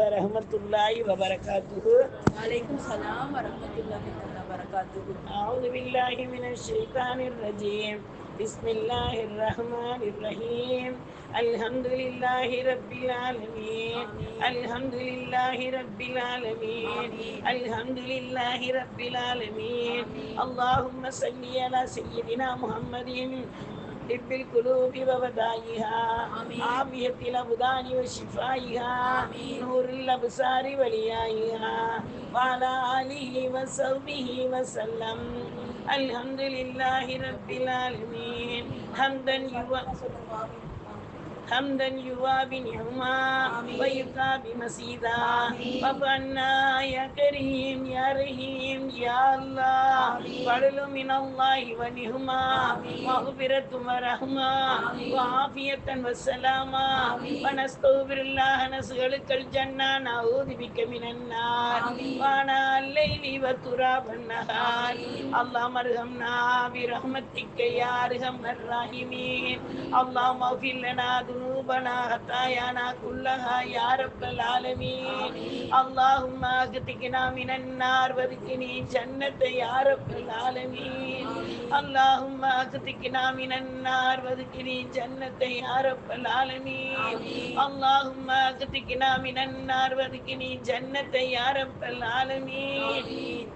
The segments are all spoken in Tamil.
warahmatullahi wabarakatuh. Waalaikumsalam warahmatullahi wabarakatuh. A'udzu billahi minasy syaithanir rajim. Bismillahirrahmanirrahim. Alhamdulillahi rabbil alamin. Alhamdulillahi rabbil alamin. Alhamdulillahi rabbil alamin. Allahumma salli ala sayyidina Muhammadin طب القلوب وبدائها عافية الأبدان وشفائها نور الأبصار وليائها وعلى آله وصحبه وسلم. الحمد لله رب العالمين حمدا يوافي نعما ويكافي مزيدا. وفعلنا يا كريم يا رحيم يا الله. فضل من الله ونعما مغفرة ورحمة وعافية وسلاما. ونستغفر الله نسألك الجنة نعوذ بك من النار وأنا الليل وتراب النهار. اللهم ارحمنا برحمتك يا أرحم الراحمين. اللهم اغفر لنا ذنوبنا خطايانا كلها يا رب العالمين. اللهم اغتقنا من النار وادخلني جنة يا رب العالمين. اللهم اغتقنا من النار وادخلني جنة يا رب العالمين. اللهم اغتقنا من النار وادخلني جنة يا رب العالمين.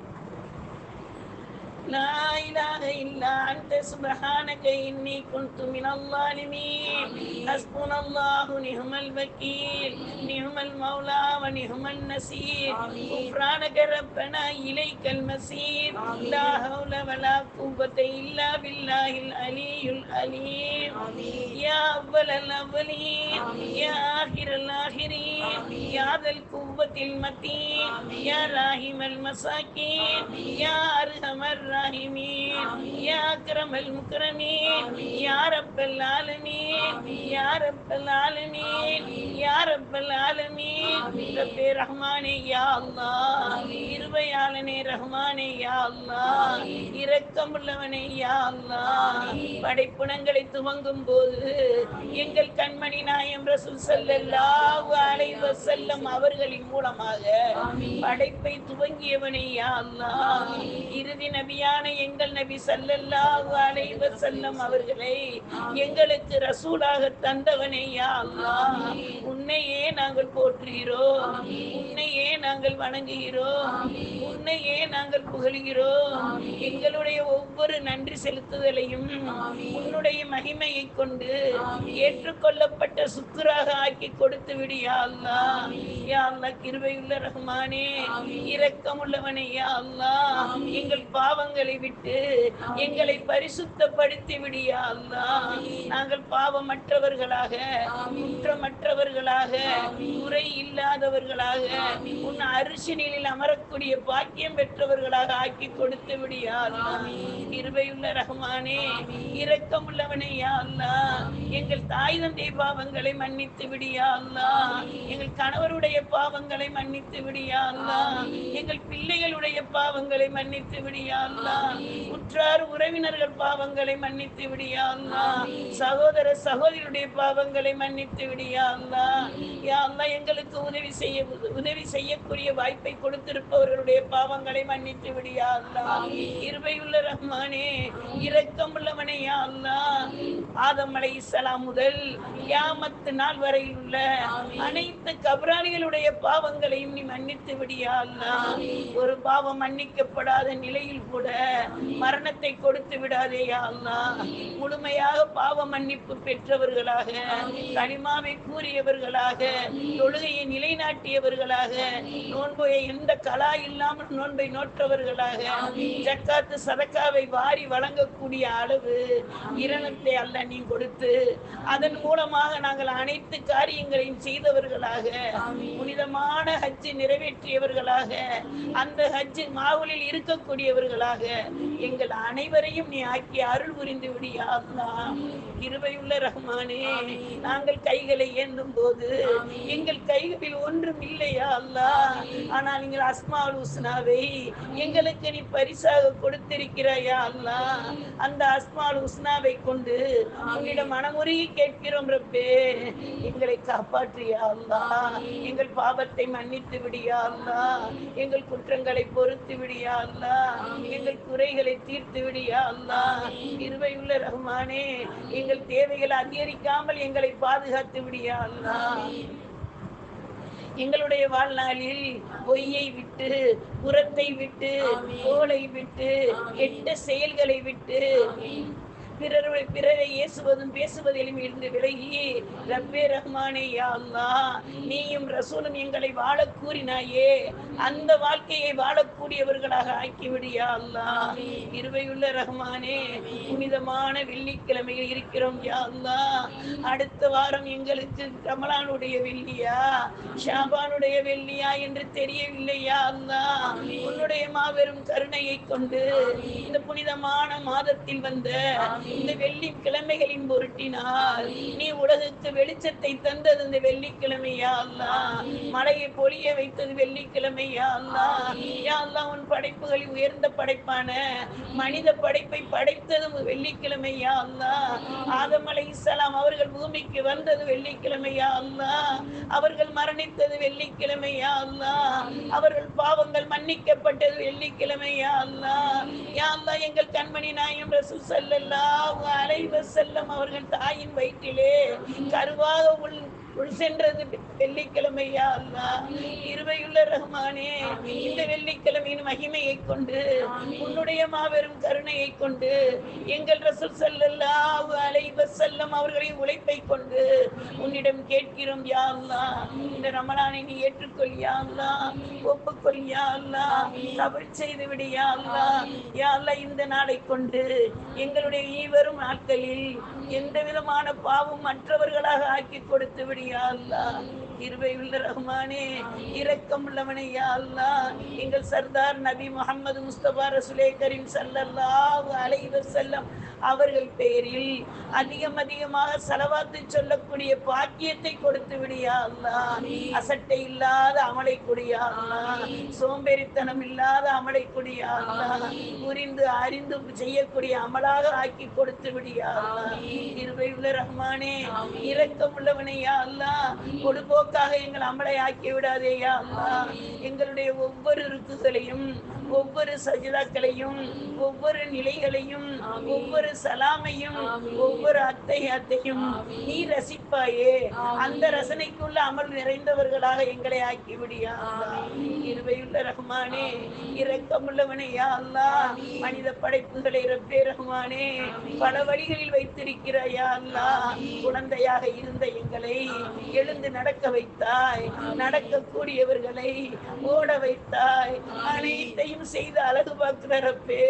لا إله إلا أنت سبحانك إني كنت من الظالمين. حسبنا الله نعم الوكيل نعم المولى ونعم النصير. غفرانك ربنا إليك المصير. لا حول ولا قوة إلا بالله العلي العليم. يا أول الأولين يا آخر الآخرين يا ذا القوة المتين يا راحم المساكين يا أرحم الراحمين يا أكرم المكرمين يا رب العالمين يا رب العالمين يا رب العالمين. رب رحمانே யா அல்லாஹ். இருபையாளனே ரஹ்மானே யா அல்லாஹ். இரக்கமுள்ளவனே யா அல்லாஹ். படைப்புணங்களை துவங்கும் போது எங்கள் கண்மணி நாயம் ரசூல் ஸல்லல்லாஹு அலைஹி வஸல்லம் அவர்களின் மூலமாக படைப்பை துவங்கியவனே யா அல்லாஹ். இறுதி நபியான எங்கள் நபி ஸல்லல்லாஹு அலைஹி வஸல்லம் அவர்களை எங்களுக்கு ரசூலாக தந்தவனே யா அல்லாஹ். உன்னையே நாங்கள் போற்றுகிறோம், உன்னையே நாங்கள் வணங்குகிறோம், உன்னையே நாங்கள் புகழ்கிறோம். எங்களுடைய ஒவ்வொரு நன்றி செலுத்துதலையும் உன்னுடைய மகிமையை கொண்டு ஏற்றுக்கொள்ளப்பட்ட சுக்குராக ஆக்கி கொடுத்து விடு யா அல்லாஹ். யா அல்லாஹ் கிருபையுள்ள ரஹ்மானே இரக்கமுள்ளவனே யா அல்லாஹ். எங்கள் பாவங்களை விட்டு எங்களை பரிசுத்தப்படுத்தி விடு யா அல்லாஹ். நாங்கள் பாவமற்றவர்களாக குற்றமற்றவர்களாக குறை இல்லாதவர்களாக உன் அரிசினில் அமரக்கூடிய பாக்கியம் பெற்றவர்களாக ஆக்கி கொடுத்து விடு யா அல்லாஹ். கிருபையுள்ள ரஹ்மானே இரக்கமுள்ளவனே யா அல்லாஹ். எங்கள் தாய் தந்தை பாவங்களை மன்னித்து விடு யா அல்லாஹ். எங்கள் கணவருடைய பாவங்களை மன்னித்து விடு யா அல்லாஹ். எங்கள் பிள்ளைகளுடைய பாவங்களை மன்னித்து விடு யா அல்லாஹ். உற்றார் உறவினர்கள் பாவங்களை மன்னித்து விடு யா அல்லாஹ். சகோதர சகோதரியுடைய பாவங்களை மன்னித்து விடு யா அல்லாஹ். யா அல்லாஹ் எங்களுக்கு உதவி செய்யக்கூடிய வாய்ப்பை கொடுத்திருப்பவர்களுடைய பாவங்களை மன்னித்து விடு யா அல்லாஹ். கிருபையுள்ள ரஹ்மானே இரக்கமுள்ளவனே யா அல்லாஹ். ஆதம் அலைஹிஸ்ஸலாம் முதல் கியாமத் நாள் வரையில் உள்ள அனைத்து கபராளிகளுடைய பாவங்களையும் நீ மன்னித்து விடு யா அல்லாஹ். ஒரு பாவம் மன்னிக்கப்படாத நிலையில் கூட மரணத்தை கொடுத்து விடாதே யா அல்லாஹ். முழுமையாக பாவ மன்னிப்பு பெற்றவர்களாக கலிமாவை கூறியவர்களாக தொழுகையை நிலைநாட்டியவர்களாக நோன்பை எந்த கலா இல்லாமல் நோன்பை நோற்றவர்களாக ஜக்காத்து சதக்காவை வாரி வழங்கக்கூடிய அளவு இரணத்தை அல்ல நீ கொடுத்து அதன் மூலமாக நாங்கள் அனைத்து காரியங்களையும் செய்தவர்களாக புனிதமான ஹஜ்ஜை நிறைவேற்றியவர்களாக அந்த ஹஜ் மாவுலில் இருக்கக்கூடியவர்களாக எங்கள் அனைவரையும் நீ ஆக்கி அருள் புரிந்து விடு யா அல்லாஹ். கிருபையுள்ள ரஹ்மானே நாங்கள் கைகளை ஏந்தும் போது எங்கள் கைகளில் ஒன்றும் இல்லையா அல்லாஹ். ஆனால் நீங்கள் அஸ்மாவுல் ஹுஸ்னாவை எங்களுக்கு நீ பரிசாக கொடுத்திருக்கிறாயா அல்லாஹ். அந்த அஸ்மாவுல் ஹுஸ்னாவை கொண்டு உன்னிடம் மனமுருகி கேட்கிறோம் ரப்பே, எங்களை காப்பாற்றியா அல்லாஹ். எங்கள் பாவத்தை மன்னித்து விடியா அல்லாஹ். எங்கள் குற்றங்களை பொறுத்து விடியா அல்லாஹ். எங்கள் குறைகளை தீர்த்து விடியா அல்லாஹ். கிருபையுள்ள ரஹ்மானே, எங்கள் தேவைகளை அதிகரிக்காமல் எங்களை பாதுகாத்து விடியா அல்லாஹ். எங்களுடைய வாழ்நாளில் பொய்யை விட்டு, புறத்தை விட்டு, கோலை விட்டு, கெட்ட செயல்களை விட்டு, பிறரை ஏசுவதும் பேசுவதிலும் இருந்து விலகி ரப்பே ரஹ்மானே யா அல்லாஹ், நீயும் ரசூலும் எங்களை வாழ கூறினாயே, அந்த வாழ்க்கையை வாழக்கூடியவர்களாக ஆக்கிவிடியா அல்லாஹ். கிருபையுள்ள ரஹ்மானே, புனிதமான வெள்ளிக்கிழமையில் இருக்கிறோம் யா அல்லாஹ். அடுத்த வாரம் எங்களுக்கு ரமலானுடைய வெள்ளியா ஷாபானுடைய வெள்ளியா என்று தெரியவில்லையா அல்லாஹ். உன்னுடைய மாபெரும் கருணையை கொண்டு இந்த புனிதமான மாதத்தில் வந்த இந்த வெள்ளிக்கிழமைகளின் பொருட்டினால் நீ உலகுக்கு வெளிச்சத்தை தந்தது இந்த வெள்ளிக்கிழமையா அல்லாஹ். மழையை பொழிய வைத்தது வெள்ளிக்கிழமையா அல்லாஹ். யா அல்லாஹ், உன் படைப்புகளில் உயர்ந்த படைப்பான மனித படைப்பை படைத்ததும் வெள்ளிக்கிழமையா அல்லாஹ். ஆதம் அலைஹிஸ்ஸலாம் அவர்கள் பூமிக்கு வந்தது வெள்ளிக்கிழமையா அல்லாஹ். அவர்கள் மரணித்தது வெள்ளிக்கிழமையா அல்லாஹ். அவர்கள் பாவங்கள் மன்னிக்கப்பட்டது வெள்ளிக்கிழமையா அல்லாஹ். யா அல்லாஹ், எங்கள் கண்மணி நாயகம் ரசூல் ஸல்லல்லாஹு அலைஹி வஸல்லம் அவர்கள் தாயின் வயிற்றிலே கருவாக உள் சென்றது வெள்ளிக்கிழமையா அல்லாஹ். கிருபையுள்ள ரஹ்மானே, இந்த வெள்ளிக்கிழமையின் மகிமையை கொண்டு, உன்னுடைய மாபெரும் கருணையை கொண்டு, எங்கள் ரசூல் ஸல்லல்லாஹு அலைஹி வஸல்லம் அவர்களின் உழைப்பை கொண்டு உன்னிடம் கேட்கிறோம் யா அல்லாஹ். இந்த ரமலானை நீ ஏற்றுக்கொள் யா அல்லாஹ். ஒப்புக்கொள் யா அல்லாஹ். கபூல் செய்து விடு யா அல்லாஹ். யா அல்லாஹ், இந்த நாளை கொண்டு எங்களுடைய ஈவரும் நாட்களில் எந்த விதமான பாவம் மற்றவர்களாக ஆக்கி கொடுத்து விடு யா அல்லாஹ். கிருபையுள்ள ரஹ்மானே, இரக்கம் உள்ளவனே யா அல்லாஹ். எங்கள் சர்தார் நபி முஹம்மது முஸ்தபா ரசூலே கரீம் ஸல்லல்லாஹு அலைஹி வஸல்லம் அவர்கள் பெயரில் அதிகமாக ஸலவாத்து சொல்லக்கூடிய பாக்கியத்தை கொடுத்து விடியா அல்லாஹ். அசட்டை இல்லாத அமலை கொடியா அல்லாஹ். சோம்பேறித்தனம் இல்லாத அமலை கொடியா அல்லாஹ். புரிந்து அறிந்து செய்யக்கூடிய அமலாக ஆக்கி கொடுத்து விடியா அல்லாஹ். கிருபையுள்ள ரஹ்மானே, இரக்கம் உள்ளவனே யா அல்லாஹ். கொடுபோக்காக எங்கள் அமலை ஆக்கி விடாதே யா அல்லாஹ். எங்களுடைய ஒவ்வொரு ருக்குகளையும், ஒவ்வொரு சஜிதாக்களையும், ஒவ்வொரு நிலைகளையும், ஒவ்வொரு சலாமையும், ஒவ்வொரு அத்தையும் நீ ரசிப்பாயே. அந்த ரசனைக்குள்ள அமல் நிறைந்தவர்களாக எங்களை ஆக்கி விடியா அல்லாஹ். கிருபையுள்ள ரஹ்மானே, இரக்கமுள்ளவனே யா அல்லாஹ். மனித படைப்புகளை ரப்பே ரஹ்மானே பல வழிகளில் வைத்திருக்கிறாய் யா அல்லாஹ். குழந்தையாக இருந்த எங்களை எழுந்து நடக்க வைத்தாய், நடக்கக்கூடியவர்களை ஓட வைத்தாய், அனைத்தையும் செய்து அழகு பார்க்கிற ரப்பே,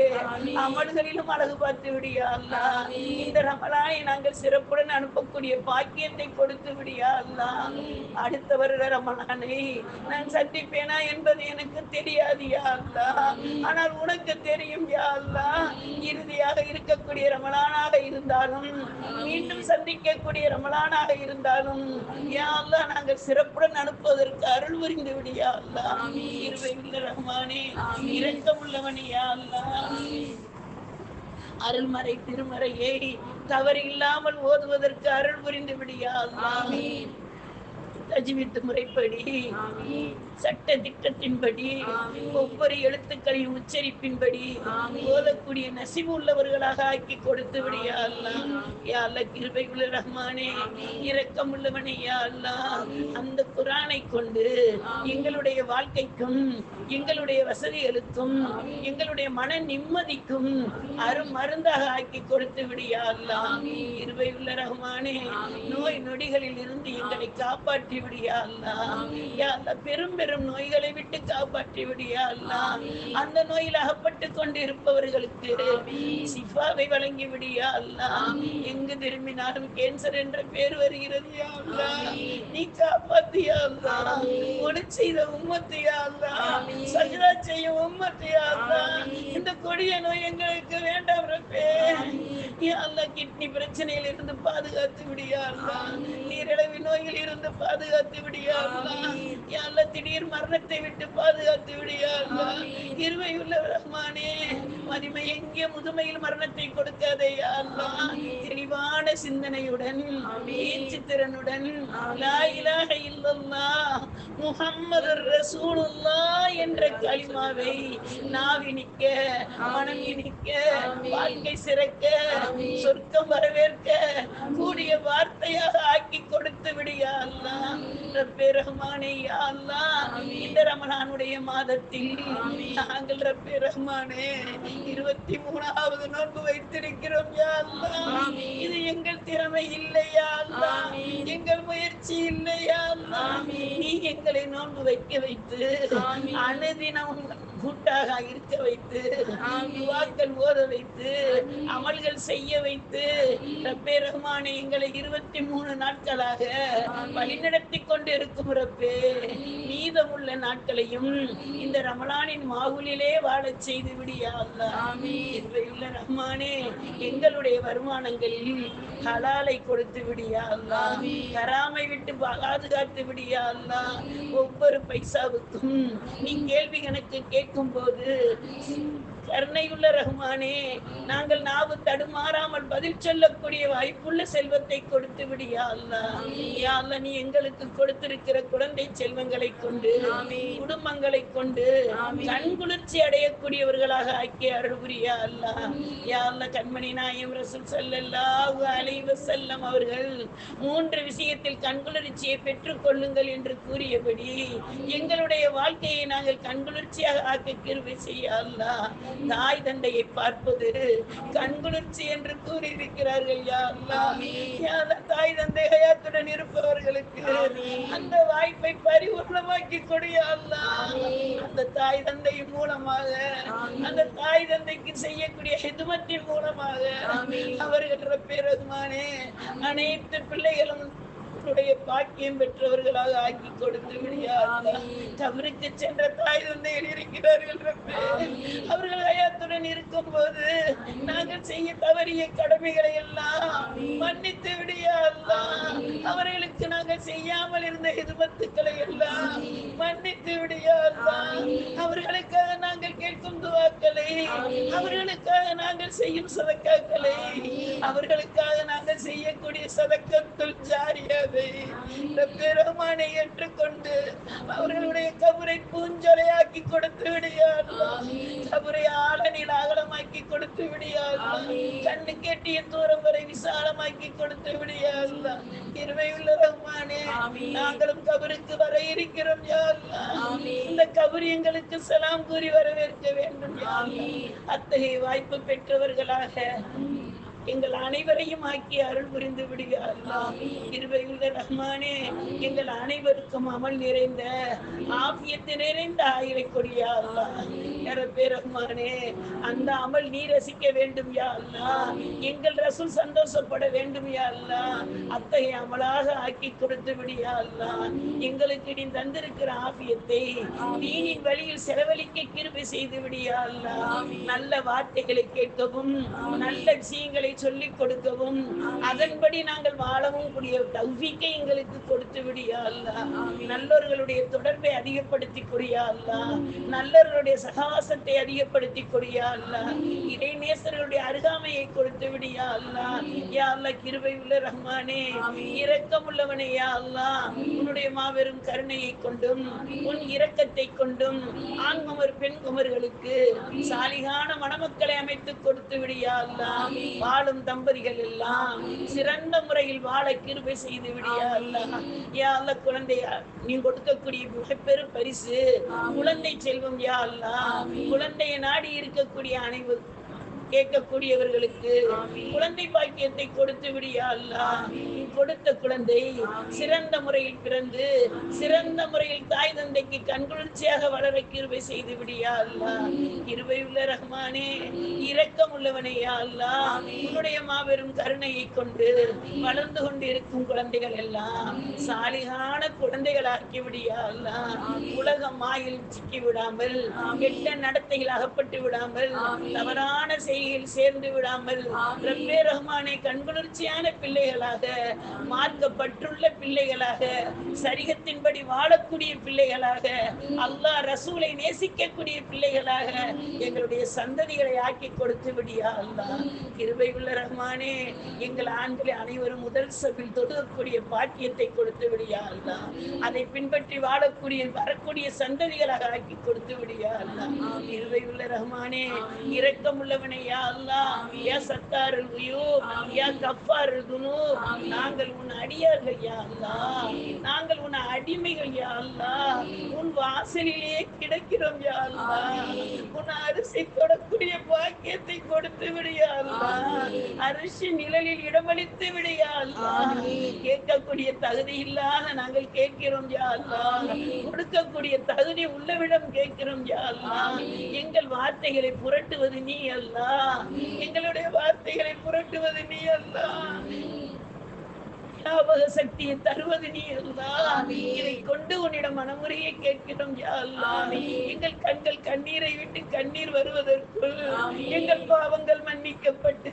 அமல்களிலும் அழகு பார்த்து விடியா அல்லாஹ். இந்த ரமலானை நாங்கள் சிறப்புடன் அனுப்பக்கூடிய பாக்கியத்தை கொடுத்து விடியா அல்லாஹ். அடுத்த வருட ரமலானை நான் சந்திப்பேனா என்பது எனக்கு தெரியாது யா அல்லாஹ். ஆனால் உனக்கு தெரியும் யா அல்லாஹ். இறுதியாக இருக்கக்கூடிய ரமலானாக இருந்தாலும், மீண்டும் சந்திக்கக்கூடிய ரமலானாக இருந்தாலும் யா அல்லாஹ், நாங்கள் சிறப்புடன் அனுப்புவதற்கு அருள் புரிந்து விடியா அல்லாஹ். கிருபையுள்ள ரஹ்மானே, இரக்கமுள்ளவனே யா அல்லாஹ். அருள்மறை திருமறையை தவறு இல்லாமல் ஓதுவதற்கு அருள் புரிந்து விடியா அல்லாஹ். தஜ்வீத் முறைப்படி, சட்ட திட்டத்தின்படி, ஒவ்வொரு எழுத்துக்களின் உச்சரிப்பின்படி ஓதக்கூடிய நசிவு உள்ளவர்களாக ஆக்கி கொடுத்து விடியா அல்லாஹ். யா அல்லாஹ், கிருபையுள்ள ரஹ்மானே, இரக்கம் உள்ளவனே யா அல்லாஹ். அந்த குர்ஆனை கொண்டு எங்களுடைய வாழ்க்கைக்கும், எங்களுடைய வசதிகளுக்கும், எங்களுடைய மன நிம்மதிக்கும் மருந்தாக ஆக்கி கொடுத்து விடியா அல்லாஹ். கிருபையுள்ள ரஹ்மானே, நோய் நொடிகளில் இருந்து எங்களை காப்பாற்றி விடியா அல்லாஹ். யா அல்லாஹ், பெரும் நோய்களை விட்டு காப்பாற்றி விடியா அல்லாஹ். அந்த நோயில் அகப்பட்டு கொண்டு இருப்பவர்களுக்கு சிஃபாவை வழங்கி விடியா அல்லாஹ். எங்கு திரும்பினாலும் கேன்சர் என்ற பேர் வருகிறது யா அல்லாஹ். நீ காப்பாத்தியா அல்லாஹ். ஒளி செய்த உம்மத்து யா அல்லாஹ். சஜ்தா செய்ய உம்மத்து யா அல்லாஹ். இந்த கொடிய நோய் எங்களுக்கு வேண்டாம் ரப்பே. யா அல்லாஹ் கிட்னி பிரச்சனையில் இருந்து பாதுகாத்து விடியா அல்லாஹ். நீரிழிவு நோயில் இருந்து பாதுகாத்து விடியா அல்லாஹ். யா அல்லாஹ் திடீர் மரணத்தை விட்டு பாதுகாத்து விடியா அல்லாஹ். கிருபையுள்ள ரஹ்மானே, மகிமை எங்கே முதுமையில் மரணத்தை கொடுக்காதே யா அல்லாஹ். தெளிவான சிந்தனையுடன் பேச்சு திறனுடன் லா இலாஹ இல்லல்லாஹ் முஹம்மதுர் ரசூலுல்லாஹ் என்ற கலிமாவை நாவினிக்க மனம் இனிக்க வாழ்க்கை சிறக்க சொர்க்கம் வரவேற்க கூடிய வார்த்தையாக ஆக்கி கொடுத்து விடியா அல்லாஹ். ரப்பே ரஹ்மானே யா அல்லாஹ், இந்த ரமலானுடைய மாதத்தில் நாங்கள் ரப்பே ரஹ்மானே 23வது நோன்பு வைத்திருக்கிறோம் யா அல்லாஹ். இது எங்கள் திறமை இல்லையா அல்லாஹ், எங்கள் முயற்சி இல்லையா அல்லாஹ். நீ எங்களை நோன்பு வைக்க வைத்து அனுதினம் கூட்டாக இருக்க வைத்து துஆக்கள் ஓத வைத்து அமல்கள் செய்ய வைத்து ரப்பே ரஹ்மானே எங்களை 23 நாட்களாக வழிநடத்தி கொண்டு இருக்கும் ரப்பே, மீதமுள்ள நாட்களையும் இந்த ரமலானின் மாகுலிலே வாழச் செய்து விடியா அல்லாஹ். கிருபையுள்ள ரஹ்மானே, எங்களுடைய வருமானங்களில் ஹலாலை கொடுத்து விடியா அல்லாஹ். ஹராமை விட்டு பாதுகாத்து விடியா அல்லாஹ். ஒவ்வொரு பைசாவுக்கும் நீ கேள்வி கணக்கு கேட்கும் போது கருணையுள்ள ரஹ்மானே, நாங்கள் நாவு தடுமாறாமல் பதில் சொல்லக்கூடிய வாய்ப்புள்ள செல்வத்தை கொடுத்து விடியா அல்லாஹ். யா அல்லாஹ், நீ எங்களுக்கு கொடுத்திருக்கிற குழந்தை செல்வங்களை கொண்டு குடும்பங்களை கொண்டு கண்குளிர்ச்சி அடையக்கூடியவர்களாக ஆக்கி அருள் புரியா அல்லாஹ். யா அல்லாஹ், கண்மணி நாயகம் ரசூல் ஸல்லல்லாஹு அலைஹி வஸல்லம் அவர்கள் 3 விஷயத்தில் கண்குளிர்ச்சியை பெற்றுக் கொள்ளுங்கள் என்று கூறியபடி எங்களுடைய வாழ்க்கையை நாங்கள் கண்குளிர்ச்சியாக ஆக்க கிருபை செய்ய அல்லாஹ். தாய் தந்தையை பார்ப்பது கண்குளிர்ச்சி என்று கூறியிருக்கிறார்கள் யா அல்லாஹ். யா அல்லாஹ், தாய் தந்தை ஹயாத்துடன் இருப்பவர்களுக்கு அந்த வாய்ப்பை பரிபூர்ணமாக்கி கொடு யா அல்லாஹ். அந்த தாய் தந்தை மூலமாக, அந்த தாய் தந்தைக்கு செய்யக்கூடிய ஹிதுமத்தின் மூலமாக அவர்கள் ரப்பே ரஹ்மானே அனைத்து பிள்ளைகளும் பாக்கியம் பெற்றவர்களாக ஆக்கி கொடுத்து விடியா அல்லாஹ். கபருக்கு சென்ற தாய் தந்தைகள் இருக்கிறார்கள் ரப்பே, அவர்கள் ஹயாத்துடன் இருக்கும் போது நாங்கள் செய்ய தவறிய கடமைகளை எல்லாம் மன்னித்து விடியா அல்லாஹ். அவர்களுக்கு நாங்கள் செய்யாமல் இருந்த ஹிதுமத்துக்களை எல்லாம் மன்னித்து விடியா அல்லாஹ். அவர்களுக்காக நாங்கள் கேட்கும் துஆக்களை, அவர்களுக்காக நாங்கள் செய்யும் சதக்காக்களை, அவர்களுக்காக நாங்கள் செய்யக்கூடிய சதக்கத்துல் ஜாரியாவை ரப்பே ரஹ்மானே ஏற்றுக்கொண்டு அவர்களுடைய கபரை பூஞ்சொலையாக்கி கொடுத்து விடியா அல்லாஹ். கபரை ஆழனில் அகலமாக்கி கொடுத்து விடியா அல்லாஹ். கண்ணு கேட்டிய தூரம் வரை விசாலமாக்கி கொடுத்து விடியா அல்லாஹ். கிருபையுள்ள ரஹ்மானே, நாங்களும் கபருக்கு வர இருக்கிறோம் யா அல்லாஹ். இந்த கபர் எங்களுக்கு சலாம் கூறி வரவேற்க வேண்டும் யா அல்லாஹ். அத்தகைய வாய்ப்பு பெற்றவர்களாக எங்கள் அனைவரையும் ஆக்கி அருள் புரிந்து விடுக அல்லாஹ். கிருபையுள்ள ரஹ்மானே, எங்கள் அனைவருக்கும் அமல் நிறைந்த ஆஃபியத்து நிறைந்த ஆயிரை கொடியா அல்லாஹ். ரப்பே ரஹ்மானே, அந்த அமல் நீ ரசிக்க வேண்டும் யா அல்லாஹ். எங்கள் ரசூல் சந்தோஷப்பட வேண்டும் யா அல்லாஹ். அத்தகைய அமலாக ஆக்கி கொடுத்து விடியா அல்லாஹ். எங்களுக்கு நீ தந்திருக்கிற ஆஃபியத்தை தீனின் வழியில் செலவழிக்க கிருபை செய்து விடியா அல்லாஹ். நல்ல வார்த்தைகளை கேட்கவும், நல்ல விஷயங்களை சொல்லிக் கொடுக்கவும், அதன்படி நாங்கள் வாழவும் கூடிய தௌஃபீக்கை எங்களுக்கு கொடுத்து விடியா அல்லாஹ். நல்லவர்களுடைய தொடர்பை அதிகப்படுத்தி கொடியா அல்லாஹ். நல்லவர்களுடைய சகவாசத்தை அதிகப்படுத்தி கொடியா அல்லாஹ். இறைநேசர்களுடைய அருகாமையை கொடுத்து விடியா அல்லாஹ். யா அல்லாஹ், கிருபை உள்ள ரஹ்மானே, இரக்கம் உள்ளவனே யா அல்லாஹ், உன்னுடைய மாபெரும் கருணையை கொண்டும் உன் இரக்கத்தை கொண்டும் ஆண்குமர் பெண்குமர்களுக்கு சாலிகான மணமக்களை அமைத்து கொடுத்து விடியா அல்லாஹ். வாழும் தம்பதிகள் எல்லாம் சிறந்த முறையில் வாழ கிருபை செய்து விடியா அல்லாஹ். யா அல்லாஹ், குழந்தையா நீ கொடுக்கக்கூடிய மிகப்பெரும் பரிசு குழந்தை செல்வம் யா அல்லாஹ். குழந்தையை நாடி இருக்கக்கூடிய அனைவரும் கேட்கக்கூடியவர்களுக்கு குழந்தை பாக்கியத்தை கொடுத்து விடியா அல்லாஹ். கொடுத்த குழந்தை சிறந்த முறையில் பிறந்து சிறந்த முறையில் தாய் தந்தைக்கு கண்குளிர்ச்சியாக வளர கிருபை செய்து விடியா அல்லாஹ். கிருபை உள்ள ரஹ்மானே, இரக்கம் உள்ளவனே யா அல்லாஹ், உன்னுடைய மாபெரும் கருணையை கொண்டு வளர்ந்து கொண்டு இருக்கும் குழந்தைகள் எல்லாம் சாலிகான குழந்தைகளாக்கி விடியா அல்லாஹ். உலக மாயில் சிக்கி விடாமல், கெட்ட நடத்தையில் அகப்பட்டு விடாமல், தவறான செய்கையில் சேர்ந்து விடாமல், ரப்பே ரஹ்மானே கண்குளிர்ச்சியான பிள்ளைகளாக, மார்க்கப்பட்டுள்ள பிள்ளைகளாக, சரிகத்தின்படி வாழக்கூடிய பிள்ளைகளாக, அல்லாஹ் ரசூலை நேசிக்கக்கூடிய பிள்ளைகளாக எங்களுடைய சந்ததிகளை ஆக்கி கொடுத்து விடியா அல்லாஹ். கிருபை உள்ள ரஹ்மானே, எங்கள் ஆண்களை அனைவரும் முதல் சபில் தொழுகக்கூடிய பாக்கியத்தை கொடுத்து விடியா அல்லாஹ். அதை பின்பற்றி வாழக்கூடிய வரக்கூடிய சந்ததிகளாக ஆக்கி கொடுத்து விடியா அல்லாஹ். கிருபை உள்ள ரஹ்மானே, இரக்கம் உள்ளவனே யா அல்லாஹ், யா சத்தாருல் குயூப், யா கஃபாருல் துனூப், நாங்கள் உன் அடியார்கள் யா அல்லாஹ், நாங்கள் உன் அடிமைகள் யா அல்லாஹ், உன் வாசலிலே கிடக்கிறோம் யா அல்லாஹ். உன் அரிசி தொடக்கூடிய பாக்கியத்தை கொடுத்து விடியா அல்லாஹ், அரிசி நிழலில் இடமளித்து விடியா அல்லாஹ். கேட்கக்கூடிய தகுதி இல்லாத நாங்கள் கேட்கிறோம் யா அல்லாஹ், கொடுக்கக்கூடிய தகுதி உள்ளவிடம் கேட்கிறோம் யா அல்லாஹ். எங்கள் வார்த்தைகளை புரட்டுவது நீ அல்லாஹ், எங்களுடைய வார்த்தைகளை புரட்டுவது நீ அல்லாஹ். ஞாபக சக்தியை தருவது நீ அல்லாஹ். இதை கொண்டு உன்னிடம் மனமுறையை கேட்கிறோம் யா அல்லாஹ். எங்கள் கண்கள் கண்ணீரை விட்டு கண்ணீர் வருவதற்குள் எங்கள் பாவங்கள் மன்னிக்கப்பட்டு,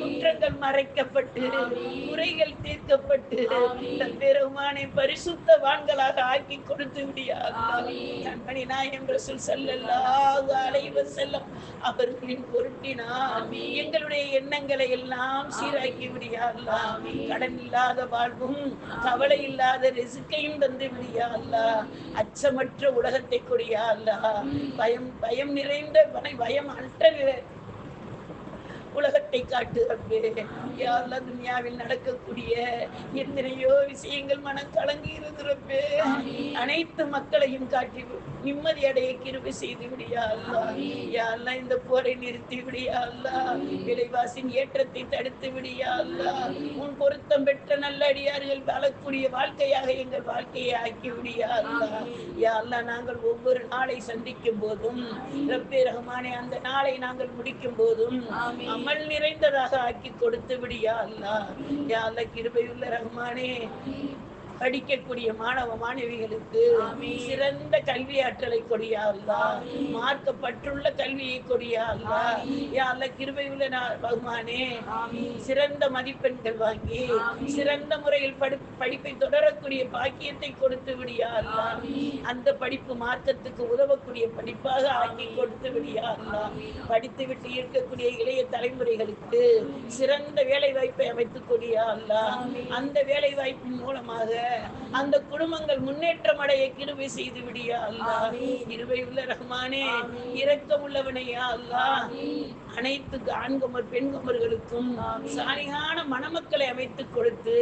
குற்றங்கள் மறைக்கப்பட்டு, குறைகள் தீர்க்கப்பட்டு, பெருமானை பரிசுத்தவான்களாக ஆக்கி கொடுத்து விடியா அல்லாஹ். கண்மணி நாயகம் ரசூல் ஸல்லல்லாஹு அலைஹி வஸல்லம் அவர்களின் பொருட்டினால் எங்களுடைய எண்ணங்களை எல்லாம் சீராக்கி விடியா அல்லாஹ். கடன் இல்லாத வாழ்வும், கவலை இல்லாத ரிஸ்கையும் தந்து விடியா அல்லாஹ். அச்சமற்ற உலகத்தை கொடியா அல்லாஹ். பயம் நிறைந்த பயம் அற்ற உலகத்தை காட்டு ரப்பே. யா அல்லாஹ், துன்யாவில் நடக்கக்கூடிய எத்தனையோ விஷயங்கள் மனம் கலங்கி இருக்கிறப்பே, அனைத்து மக்களையும் காட்டி நிம்மதி அடைய கிருபை செய்து விடியா அல்லாஹ். யா அல்லாஹ், இந்த போரை நிறுத்தி விடியா அல்லாஹ். விலைவாசின் ஏற்றத்தை தடுத்து விடியா அல்லாஹ். உன் பொருத்தம் பெற்ற நல்ல அடியார்கள் வாழக்கூடிய வாழ்க்கையாக எங்கள் வாழ்க்கையை ஆக்கி விடியா அல்லாஹ். யா அல்லாஹ், நாங்கள் ஒவ்வொரு நாளை சந்திக்கும் போதும் ரப்பே ரஹ்மானே, அந்த நாளை நாங்கள் முடிக்கும் போதும் அமல் நிறைந்ததாக ஆக்கி கொடுத்து விடியா அல்லாஹ். யா அல்லாஹ், கிருபையுள்ள ரஹ்மானே, படிக்கக்கூடிய மாணவ மாணவிகளுக்கு சிறந்த கல்வி ஆற்றலை கொடியா அல்லாஹ். மார்க்கப்பட்டுள்ள கல்வியை கொடியா அல்லாஹ். யா அல்லாஹ், கிருபையுள்ள ரஹ்மானே, சிறந்த மதிப்பெண்கள் வாங்கி சிறந்த முறையில் படிப்பை தொடரக்கூடிய பாக்கியத்தை கொடுத்து விடியா அல்லாஹ். அந்த படிப்பு மார்க்கத்துக்கு உதவக்கூடிய படிப்பாக ஆக்கி கொடுத்து விடியா அல்லாஹ். படித்து விட்டு இருக்கக்கூடிய இளைய தலைமுறைகளுக்கு சிறந்த வேலை வாய்ப்பை அமைத்துக் கொடியா அல்லாஹ். அந்த வேலை வாய்ப்பின் மூலமாக அந்த குடும்பங்கள் முன்னேற்றம் அடைய கிருபை செய்து விடியா அல்லாஹ். கிருபை உள்ள ரஹ்மானே, இரக்கம் உள்ளவனே யா அல்லாஹ். அனைத்து ஆண்குமர் பெண்குமர்களுக்கும் சாலிகான மணமக்களை அமைத்துக் கொடுத்து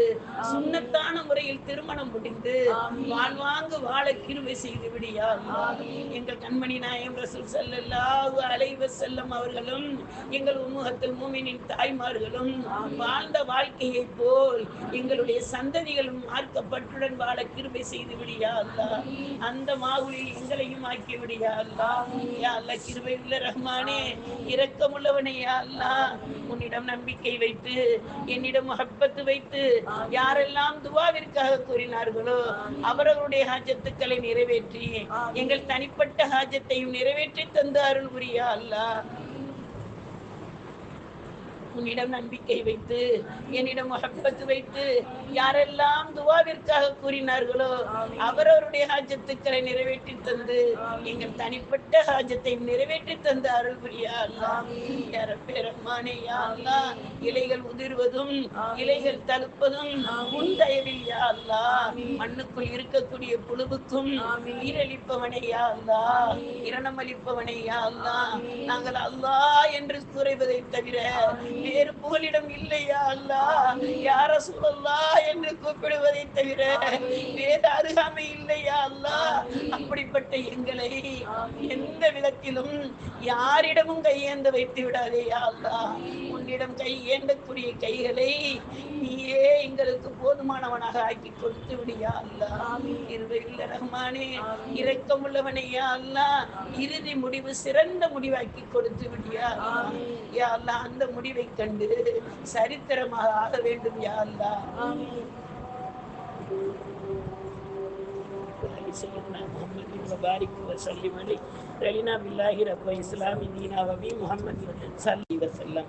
சுன்னத்தான முறையில் திருமணம் முடிந்து வாழ்வாங்கு வாழ கிருபை செய்து விடியா அல்லாஹ். எங்கள் கண்மணி நாயகம் ரசூல் ஸல்லல்லாஹு அலைஹி வஸல்லம் அவர்களும் எங்கள் உம்மஹத்துல் மூமினின் தாய்மார்களும் வாழ்ந்த வாழ்க்கையை போல் எங்களுடைய சந்ததிகளும் மார்க்கப்பட்டுடன் வாழ கிருபை செய்து விடியா அல்லாஹ். அந்த மாவுளில் எங்களையும் ஆக்கி விடியா அல்லாஹ். யா அல்லாஹ், கிருபை உள்ள ரஹ்மானே, இரக்கம் உள்ளவனே யா அல்லாஹ். உன்னிடம் நம்பிக்கை வைத்து, என்னிடம் முஹப்பத்து வைத்து யாரெல்லாம் துவாவிற்காக கூறினார்களோ அவர்களுடைய ஹாஜத்துக்களை நிறைவேற்றி எங்கள் தனிப்பட்ட ஹாஜத்தையும் நிறைவேற்றி தந்த அருள் புரியா அல்லாஹ். உன்னிடம் நம்பிக்கை வைத்து, என்னிடம் முஹப்பத்து வைத்து யாரெல்லாம் துவாவிற்காக கூறினார்களோ அவரவருடைய ஹாஜத்துக்களை நிறைவேற்றி தந்து எங்கள் தனிப்பட்ட ஹாஜத்தை நிறைவேற்றி தந்த அருள் புரியா அல்லாஹ். யா ரப்பே ரஹ்மானே, யா அல்லாஹ், இலைகள் உதிர்வதும் இலைகள் தழுப்பதும் உன் தயவில் யா அல்லாஹ். மண்ணுக்குள் இருக்கக்கூடிய புழுவுக்கும் ஈரளிப்பவனே யா அல்லாஹ், இரணமளிப்பவனே யா அல்லாஹ். நாங்கள் அல்லாஹ் என்று குறைவதை தவிர வேறு புகலிடம் இல்லையா அல்லாஹ். யா ரசூலல்லாஹ் என்று கூப்பிடுவதை தவிர வேறு அருகாமை இல்லையா அல்லாஹ். அப்படிப்பட்ட எங்களை எந்த விதத்திலும் யாரிடமும் கையேந்த வைத்து விடாதே யா அல்லாஹ். உன்னிடம் கை ஏந்தக்கூடிய கைகளை நீயே எங்களுக்கு போதுமானவனாக ஆக்கி கொடுத்து விடியா அல்லாஹ். கிருபையுள்ள ரஹ்மானே, இரக்கம் உள்ளவனே யா அல்லாஹ், இறுதி முடிவு சிறந்த முடிவாக்கி கொடுத்து விடியா அல்லாஹ். யா அல்லாஹ், அந்த முடிவை கண்டு சரித்திரமாக ஆக வேண்டும் யா அல்லாஹ். ஆமீன். وبارك وسلم عليه رضينا بالله رب وإسلام دينا وبي محمد صلى الله عليه وسلم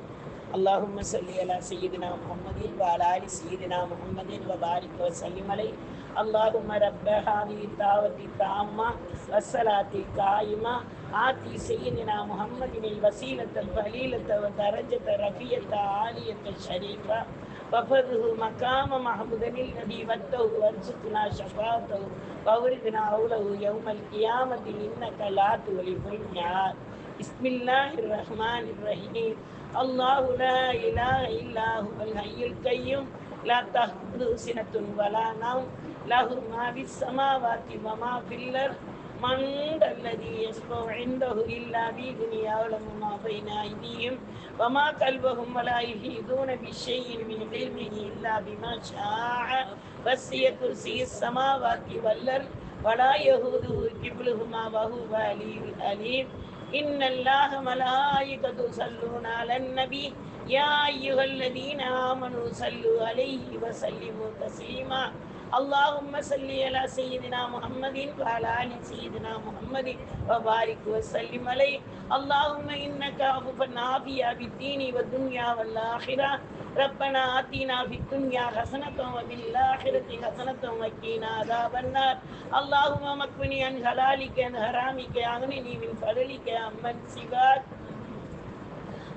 اللهم صل على سيدنا محمد وعلى آل سيدنا محمد وبارك وسلم عليه اللهم رب هذه الدعوة التامة والصلاة القائمة آتي سيدنا محمد الوسيلة الفضيلة ودرجة رفيعة عالية الشريفة وفضله مقام محمود الذي وده وارزقنا شفاعته وأوردنا حوله يوم القيامة إنك لا تخلف الميعاد بسم الله الرحمن الرحيم الله لا إله إلا هو الحي القيوم لا تأخذه سنة ولا نوم له ما في السماوات وما في الأرض من الذي يشفع عنده إلا بإذنه يعلم ما بين أيديهم وما خلفهم ولا يحيطون بشيء من علمه إلا بما شاء وسع كرسيه السماوات والأرض ولا يؤوده حفظهما وهو العلي العليم إن الله ملائكته يصلون على النبي يا أيها الذين آمنوا صلوا عليه وسلموا تسليما اللهم صل على سيدنا محمد وعلى آل سيدنا محمد وبارك وسلم عليه اللهم إنك عفو عافية في الدين والدنيا والآخرة ربنا آتنا في الدنيا حسنة وفي الآخرة حسنة وقنا عذاب النار اللهم مكفني عن حلالك عن حرامك أغنني من فضلك عمن سواك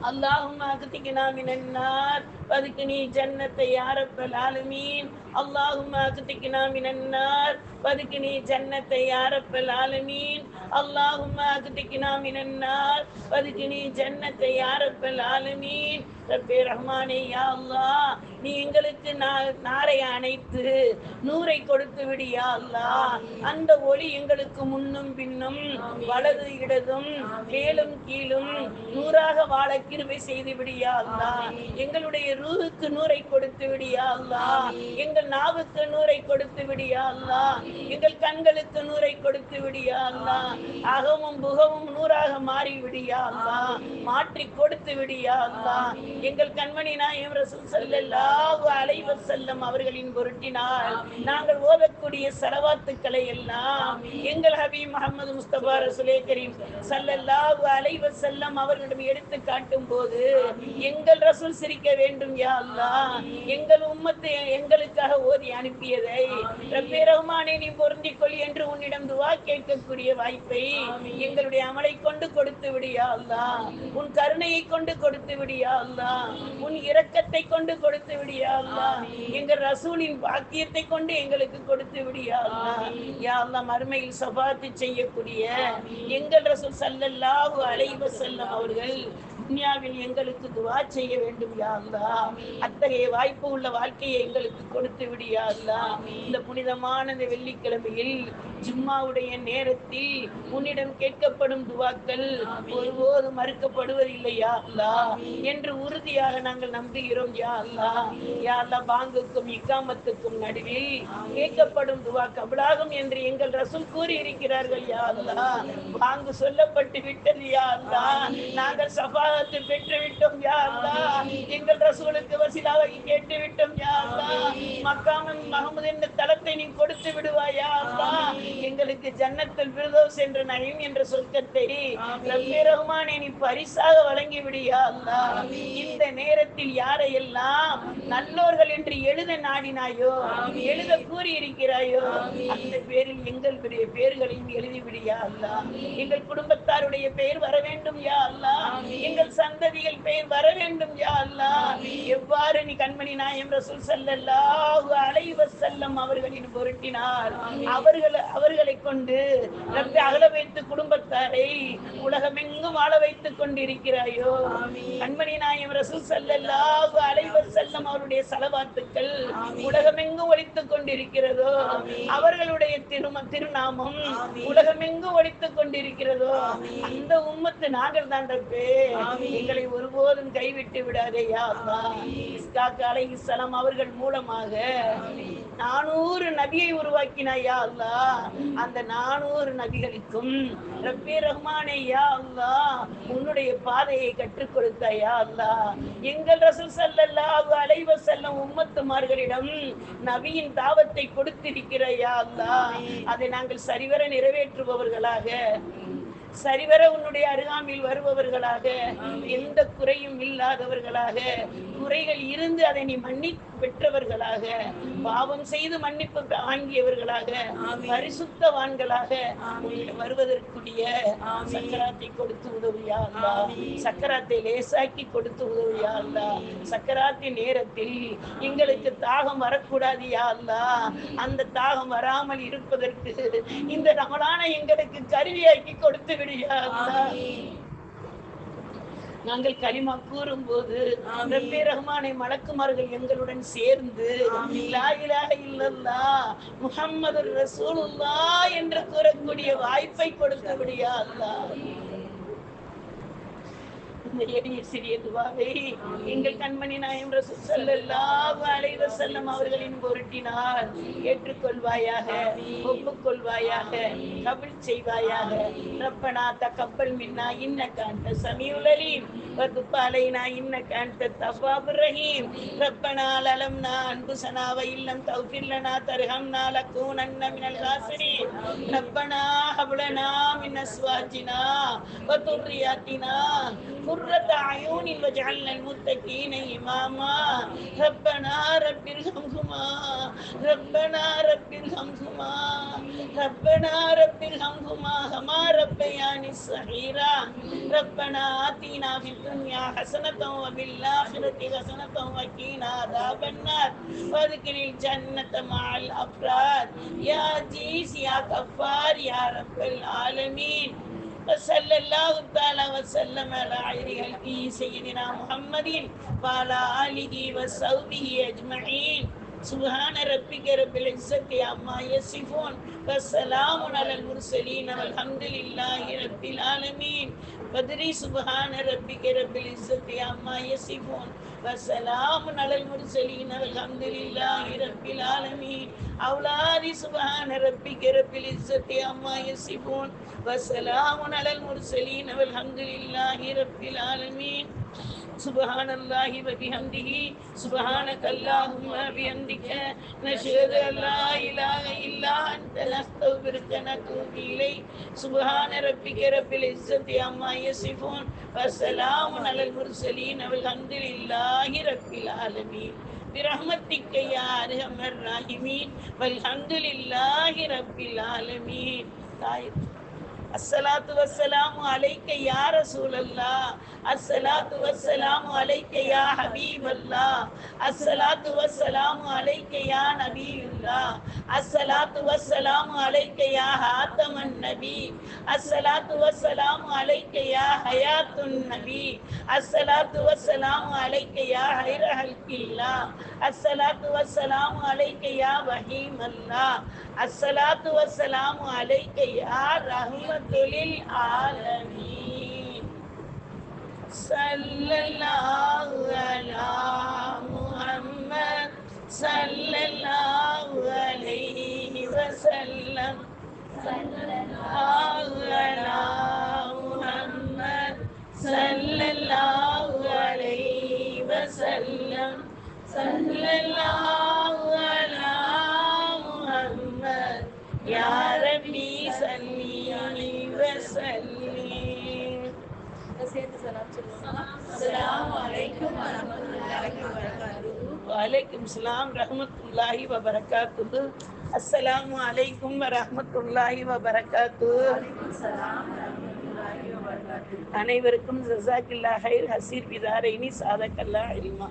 اللهم اغتقنا من النار وادخلني جنة يا رب العالمين اللهم اغتقنا من النار وادخلني جنة يا رب العالمين اللهم اغتقنا من النار وادخلني جنة يا رب العالمين ரப்பே ரஹ்மானே யா அல்லாஹ் நீ எங்களுக்கு நாரை அணைத்து நூரை கொடுத்து விடு யா அல்லாஹ் அந்த ஒளி எங்களுக்கு முன்னும் பின்னும் வலது இடதும் மேலும் கீழும் நூறாக வாழ கிருபை செய்து விடு யா அல்லாஹ் எங்களுடைய ரூஹுக்கு நூரை கொடுத்து விடு யா அல்லாஹ் எங்கள் நாவுக்கு நூரை கொடுத்து விடு யா அல்லாஹ் எங்கள் கண்களுக்கு நூரை கொடுத்து விடு யா அல்லாஹ் அகமும் புகமும் நூறாக மாறி விடு யா அல்லாஹ் மாற்றி கொடுத்து விடு யா அல்லாஹ் எங்கள் கண்மணி நாயகம் ரசூல் ஸல்லல்லாஹு அலைஹி வஸல்லம் அவர்களின் பொருட்டினால் நாங்கள் ஓதக்கூடிய ஸலவாத்துக்களை எல்லாம் எங்கள் ஹபீப் முஹம்மது முஸ்தபா ரசூலே கரீம் ஸல்லல்லாஹு அலைஹி வஸல்லம் அவர்களிடம் எடுத்து காட்டும் போது எங்கள் ரசூல் சிரிக்க வேண்டும் யா அல்லாஹ் எங்கள் உம்மத்தை எங்களுக்காக ஓதி அனுப்பியதை ரப்பே ரஹ்மானே நீ பொருந்திக் கொள் என்று உன்னிடம் துஆ கேட்கக்கூடிய வாய்ப்பை எங்களுடைய அமலை கொண்டு கொடுத்து விடு யா அல்லாஹ் உன் கருணையை கொண்டு கொடுத்து விடு யா அல்லாஹ் உன் இரக்கத்தை கொண்டு கொடுத்து விடு யா அல்லாஹ் எங்கள் ரசூலின் பாக்கியத்தை கொண்டு எங்களுக்கு கொடுத்து விடு யா அல்லாஹ் யா அல்லாஹ் மறுமையில் ஷஃபாஅத் செய்யக்கூடிய எங்கள் ரசூல் ஸல்லல்லாஹு அலைஹி வஸல்லம் அவர்கள் துன்யாவில் எங்களுக்கு துஆ செய்ய வேண்டும் யா அல்லாஹ் அத்தகைய வாய்ப்பு உள்ள வாழ்க்கையை எங்களுக்கு கொடுத்து விடு யா அல்லாஹ் இந்த புனிதமான வெள்ளிக்கிழமையில் ஜும்மாவுடைய நேரத்தில் உன்னிடம் கேட்கப்படும் துவாக்கள் ஒருபோது மறுக்கப்படுவதில்லை யா அல்லாஹ் என்று உறுதியாக நாங்கள் நம்புகிறோம் யா அல்லாஹ் யா அல்லாஹ் பாங்குக்கும் இக்காமத்துக்கும் நடுவில் கேட்கப்படும் துவா கபூலாகும் என்று எங்கள் ரசூல் கூறி இருக்கிறார்கள் யா அல்லாஹ் பாங்கு சொல்லப்பட்டு விட்டது யா அல்லாஹ் நாங்கள் ஷஃபாஅத் பெற்று விட்டோம் யா அல்லாஹ் எங்கள் ரசூலுக்கு வசீலாவை கேட்டு விட்டோம் யா அல்லாஹ் மக்காம் முஹம்மது என்ற தலத்தை நீ கொடுத்து விடுவாய் யா அல்லாஹ் எங்களுக்கு ஜன்னத்துல் ஃபிர்தௌஸ் என்ற நயீம் என்ற சொர்க்கத்தை ரப்பே ரஹ்மானே நீ பரிசாக வழங்கி விடு யா அல்லாஹ் இந்த நேரத்தில் யாரையெல்லாம் நல்லோர்கள் என்று எழுத நாடினாயோ எழுத கூறி இருக்கிறாயோ அந்த பேரில் எங்கள் பெயர்களையும் எழுதிவிடு யா அல்லாஹ் எங்கள் குடும்பத்தாருடைய பெயர் வர வேண்டும் யா அல்லாஹ் எங்கள் சந்ததிகள் பெயர் வர வேண்டும் யா அல்லாஹ் எவ்வாறு நீ கண்மணி நாயகம் ரசூல் ஸல்லல்லாஹு அலைஹி வஸல்லம் அவர்களின் பொருட்டினார் அவர்களை கொண்டு ரப்பே அகல வைத்து குடும்பத்தாரை உலகமெங்கும் வாழ வைத்துக் கொண்டிருக்கிறாயோ கண்மணி நாயகம் ரசூல் ஸல்லல்லாஹு அலைஹி வஸல்லம் அவருடைய ஸலவாத்துக்கள் உலகமெங்கும் ஒலித்துக் கொண்டிருக்கிறதோ அவர்களுடைய திருநாமம் உலகமெங்கும் ஒலித்துக் கொண்டிருக்கிறதோ அந்த உம்மத்து நாங்கள் தான் ரப்பே. எங்களை ஒருபோதும் கைவிட்டு விடாதே யா அல்லாஹ். இஸ்காக் அலைஹிஸ்ஸலாம் அவர்கள் மூலமாக 400 நபியை உருவாக்கினாய் யா அல்லாஹ். அந்த 400 நபிகளுக்கும் ரப்பே ரஹ்மானே யா அல்லாஹ் உன்னுடைய பாதையை கற்றுக் கொடுத்தாய் யா அல்லாஹ். எங்கள் ரசூல் ஸல்லல்லாஹு அலைஹி வஸல்லம் உம்மத்துமார்களிடம் நபியின் தாவத்தை கொடுத்திருக்கிறாய் யா அல்லாஹ். அதை நாங்கள் சரிவர நிறைவேற்றுபவர்களாக, சரிவர உன்னுடைய அருகாமையில் வருபவர்களாக, எந்த குறையும் இல்லாதவர்களாக, குறைகள் இருந்து அதை நீ மன்னிப்பு பெற்றவர்களாக, பாவம் செய்து மன்னிப்பு வாங்கியவர்களாக, பரிசுத்தவான்களாக வருவதற்குரிய சக்கராத்தை கொடுத்து உதவியா அல்லாஹ். சக்கராத்தை லேசாக்கி கொடுத்து உதவியா அல்லாஹ். சக்கராத்தின் நேரத்தில் எங்களுக்கு தாகம் வரக்கூடாது யா அல்லாஹ். அந்த தாகம் வராமல் இருப்பதற்கு இந்த ரமலானை எங்களுக்கு கருவியாக்கி கொடுத்து விடியா அல்லாஹ். நாங்கள் கலிமா கூறும் போது ரப்பே ரஹ்மானை மலக்குமார்கள் எங்களுடன் சேர்ந்து லா இலாஹ இல்லல்லாஹ் முஹம்மதுர் ரசூலுல்லாஹ் என்று கூறக்கூடிய வாய்ப்பை கொடுத்து விடியா அல்லாஹ். இந்த எளிய சிறிய துவாவை எங்கள் கண்மணி நாயகம் ரசூல் ஸல்லல்லாஹு அலைஹி வஸல்லம் அவர்களின் பொருட்டினால் ஏற்றுக்கொள்வாயாக, ஒப்புக்கொள்வாயாக, கபூல் செய்வாயாக. ரப்பனா தகப்பல் மின்னா இன்னக அன்த ஸமீஉல் அலீம் வ துப் அலைனா இன்னக அன்த தவ்வாபுர் ரஹீம். ரப்பனா லலம்னா அன்ஃபுஸனா வ இல்லம் தக்ஃபிர் லனா தர்ஹம்னா லகூனன்ன மினல் காஸிரீன். ரப்பனா ஹப் லனா மின் அஸ்வாஜினா வ துர்ரியாத்தினா قرة أعين واجعلنا المتقين إماما. ربنا رب ارحمهما ربنا رب ارحمهما ربنا رب ارحمهما كما ربياني صغيرا. ربنا آتنا في الدنيا حسنة وفي الآخرة حسنة وقنا عذاب النار وادخلنا الجنة مع الأبرار يا عزيز يا غفار يا رب العالمين. وصلى الله تعالى وسلم على خير خلقه سيدنا محمد وعلى آله وصحبه أجمعين. سبحان ربك رب العزة عما يصفون والسلام على المرسلين والحمد لله رب العالمين. بدري سبحان ربك رب العزة عما يصفون والسلام على المرسلين والحمد لله رب العالمين. أولادي سبحان ربك رب العزة عما يصفون والسلام على المرسلين والحمد لله رب العالمين. سبحان الله وبحمده سبحانك اللهم وبحمدك نشهد أن لا إله إلا أنت نستغفرك ونتوب إليك. سبحان ربك رب العزة عما يصفون والسلام على المرسلين والحمد لله رب العالمين. برحمتك يا أرحم الراحمين والحمد لله رب العالمين. अस्सलातु वस्सलामु अलैका या रसूल अल्लाह. अस्सलातु वस्सलामु अलैका या हबीब अल्लाह. अस्सलातु वस्सलामु अलैका या नबीउल्लाह. अस्सलातु वस्सलामु अलैका या हातमन नबी. अस्सलातु वस्सलामु अलैका या हयातुन नबी. अस्सलातु वस्सलामु अलैका या खैर खल्किल्लाह. अस्सलातु वस्सलामु अलैका या वहीम अल्लाह. अस्सलातु वस्सलामु अलैका या रहमतुल आलमीन. सल्लल्लाहु अला मुहम्मद सल्लल्लाहु अलैहि वसल्लम. सल्लल्लाहु अला मुहम्मद सल्लल्लाहु अलैहि वसल्लम. सल्लल्लाहु अला मुहम्मद या रब्बी सल्ली वसल्लिम. अस्सलामु अलैकुम व रहमतुल्लाहि व बरकातुहू. वालेकुम सलाम रहमतुल्लाहि व बरकातुहू. अस्सलामु अलैकुम व रहमतुल्लाहि व बरकातुहू. அனைவருக்கும் ஜஸாக்கில்லாஹ் ஹைர் ஹசீர் பிதாரைனி சாதக்கல்லாஹ் இல்மா.